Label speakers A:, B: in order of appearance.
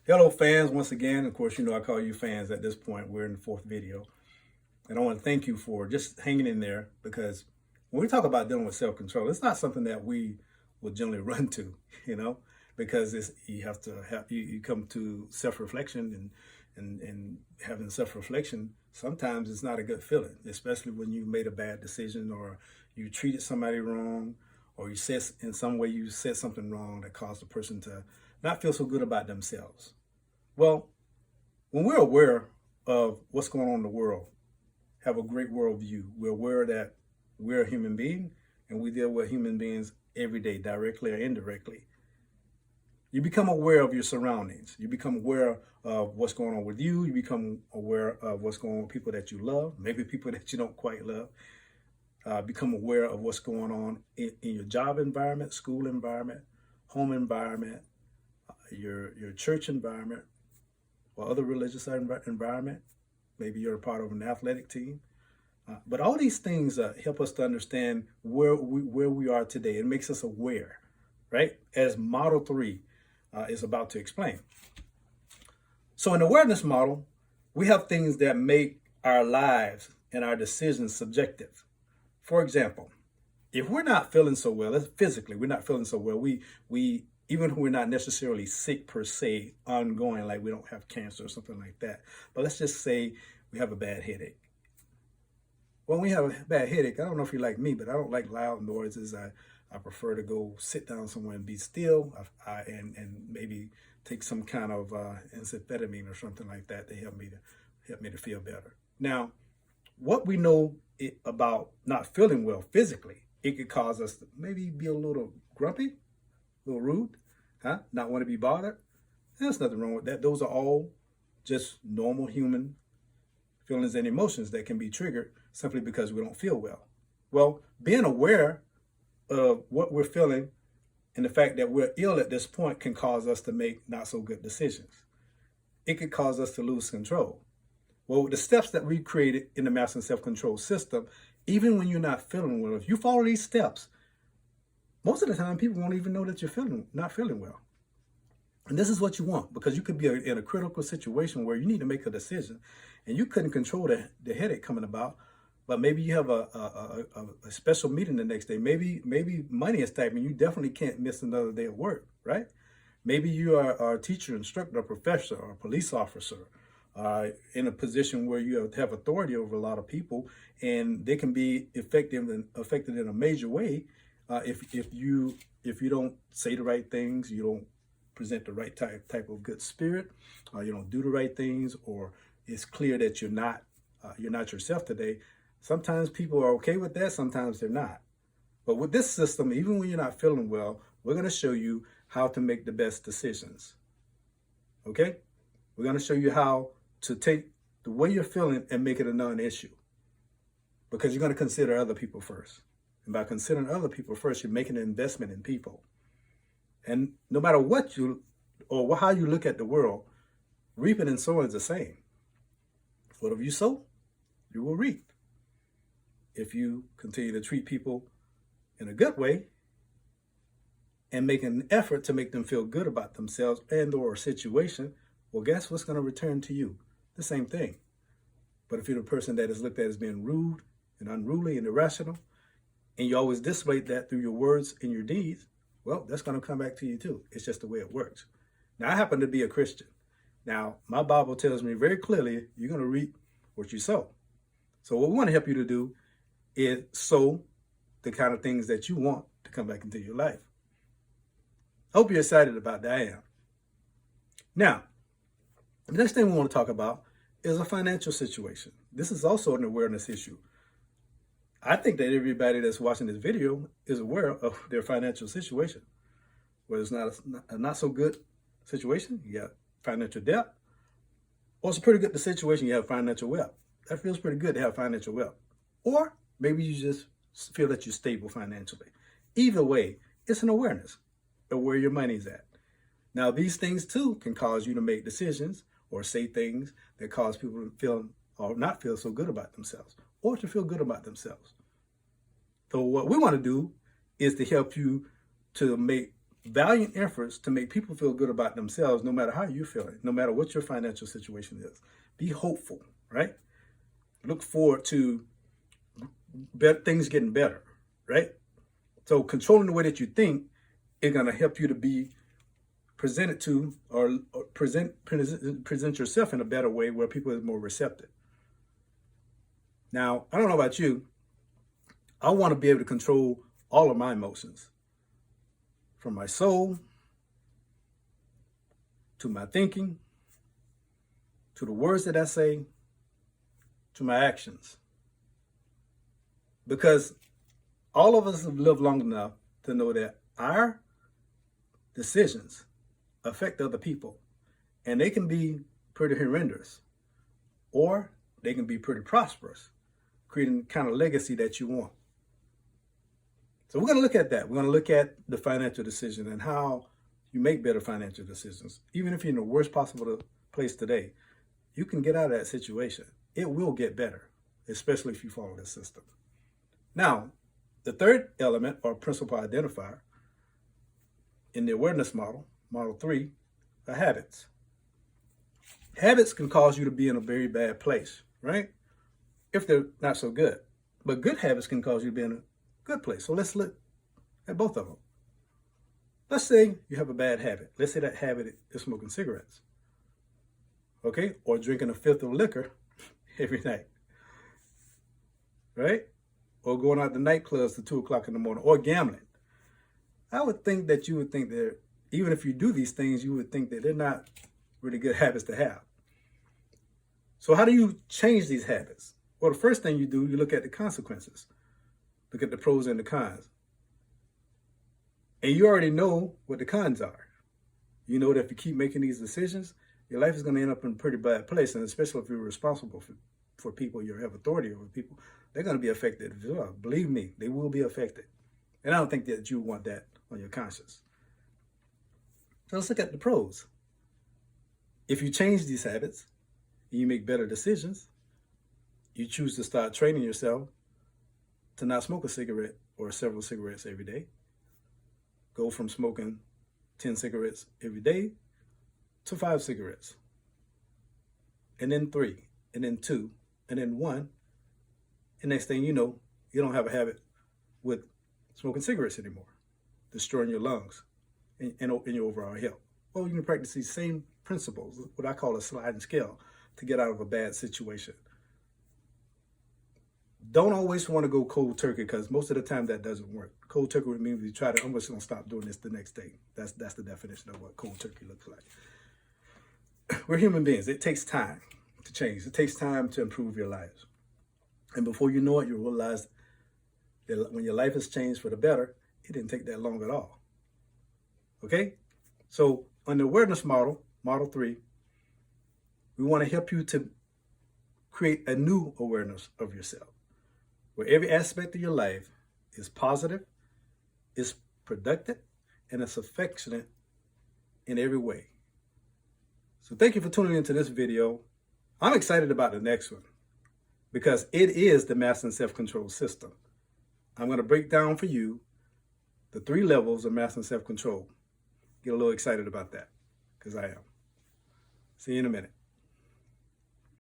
A: Hello, fans, once again. Of course, I call you fans at this point. We're in the fourth video. And I want to thank you for just hanging in there because when we talk about dealing with self-control, it's not something that we will generally run to, because you have to have you come to self-reflection and having self-reflection. Sometimes it's not a good feeling, especially when you made a bad decision or you treated somebody wrong or in some way you said something wrong that caused the person to not feel so good about themselves. Well, when we're aware of what's going on in the world, have a great worldview, we're aware that we're a human being and we deal with human beings every day, directly or indirectly. You become aware of your surroundings. You become aware of what's going on with you. You become aware of what's going on with people that you love, maybe people that you don't quite love. Become aware of what's going on in your job environment, school environment, home environment, your church environment, or other religious environment. Maybe you're a part of an athletic team. But all these things help us to understand where we are today. It makes us aware, right? As Model 3 is about to explain. So in the awareness model, we have things that make our lives and our decisions subjective. For example, if we're not feeling so well, physically, we're not feeling so well, we even if we're not necessarily sick per se, ongoing, like we don't have cancer or something like that. But let's just say we have a bad headache. When we have a bad headache, I don't know if you're like me, but I don't like loud noises. I prefer to go sit down somewhere and be still and maybe take some kind of amphetamine or something like that to help me to feel better. Now, what we know about not feeling well physically, it could cause us to maybe be a little grumpy, a little rude, not want to be bothered. There's nothing wrong with that. Those are all just normal human feelings and emotions that can be triggered simply because we don't feel well. Well, being aware of what we're feeling and the fact that we're ill at this point can cause us to make not so good decisions. It could cause us to lose control. Well, with the steps that we created in the Master Self-Control system, even when you're not feeling well, if you follow these steps, most of the time people won't even know that you're not feeling well. And this is what you want, because you could be in a critical situation where you need to make a decision and you couldn't control the headache coming about, but maybe you have a special meeting the next day. Maybe money is tight and you definitely can't miss another day of work, right? Maybe you are a teacher, instructor, a professor, or a police officer, in a position where you have authority over a lot of people, and they can be affected in a major way if you don't say the right things, you don't present the right type of good spirit, you don't do the right things, or it's clear that you're not yourself today. Sometimes people are okay with that, sometimes they're not. But with this system, even when you're not feeling well, we're going to show you how to make the best decisions. Okay? We're going to show you how to take the way you're feeling and make it a non-issue, because you're going to consider other people first. And by considering other people first, you're making an investment in people. And no matter what how you look at the world, reaping and sowing is the same. Whatever you sow, you will reap. If you continue to treat people in a good way and make an effort to make them feel good about themselves and or a situation, well, guess what's going to return to you? The same thing. But if you're the person that is looked at as being rude and unruly and irrational, and you always display that through your words and your deeds, well, that's going to come back to you too. It's just the way it works. Now, I happen to be a Christian. Now, my Bible tells me very clearly, you're going to reap what you sow. So what we want to help you to do is sow the kind of things that you want to come back into your life. I hope you're excited about that. I am. Now, the next thing we want to talk about is a financial situation. This is also an awareness issue. I think that everybody that's watching this video is aware of their financial situation. Whether it's not a not so good situation, you got financial debt, or it's a pretty good situation, you have financial wealth. That feels pretty good to have financial wealth. Or maybe you just feel that you're stable financially. Either way, it's an awareness of where your money's at. Now, these things too can cause you to make decisions or say things that cause people to feel or not feel so good about themselves, or to feel good about themselves. So what we want to do is to help you to make valiant efforts to make people feel good about themselves, no matter how you're feeling, no matter what your financial situation is. Be hopeful, right? Look forward to things getting better, right? So controlling the way that you think is going to help you to be presented to or present yourself in a better way where people are more receptive. Now, I don't know about you. I want to be able to control all of my emotions, from my soul to my thinking, to the words that I say, to my actions. Because all of us have lived long enough to know that our decisions affect other people, and they can be pretty horrendous, or they can be pretty prosperous, creating the kind of legacy that you want. So we're going to look at that. We're going to look at the financial decision and how you make better financial decisions. Even if you're in the worst possible place today, you can get out of that situation. It will get better, especially if you follow this system. Now, the third element or principal identifier in the awareness model, model 3, are habits. Habits can cause you to be in a very bad place, right? If they're not so good. But good habits can cause you to be in a good place. So let's look at both of them. Let's say you have a bad habit. Let's say that habit is smoking cigarettes, okay? Or drinking a fifth of liquor every night, right? Or going out to nightclubs till 2 o'clock in the morning, or gambling. I would think that you would think that even if you do these things, you would think that they're not really good habits to have. So how do you change these habits? Well, the first thing you do, you look at the consequences. Look at the pros and the cons. And you already know what the cons are. You know that if you keep making these decisions, your life is going to end up in a pretty bad place. And especially if you're responsible for people, you have authority over people, they're going to be affected as well. Believe me, they will be affected. And I don't think that you want that on your conscience. So let's look at the pros. If you change these habits and you make better decisions, you choose to start training yourself to not smoke a cigarette or several cigarettes every day. Go from smoking 10 cigarettes every day to 5 cigarettes. And then 3, and then 2, and then 1. And next thing you know, you don't have a habit with smoking cigarettes anymore, destroying your lungs and your overall health. Well, you can practice these same principles, what I call a sliding scale, to get out of a bad situation. Don't always want to go cold turkey, because most of the time that doesn't work. Cold turkey would mean you try to, I'm just going to stop doing this the next day. That's the definition of what cold turkey looks like. We're human beings. It takes time to change. It takes time to improve your lives. And before you know it, you realize that when your life has changed for the better, it didn't take that long at all. Okay? So on the awareness model, model 3, we want to help you to create a new awareness of yourself, where every aspect of your life is positive, is productive, and it's affectionate in every way. So thank you for tuning into this video. I'm excited about the next one because it is the Mastering Self-Control system. I'm going to break down for you the 3 levels of Mastering Self-Control. Get a little excited about that, because I am. See you in a minute.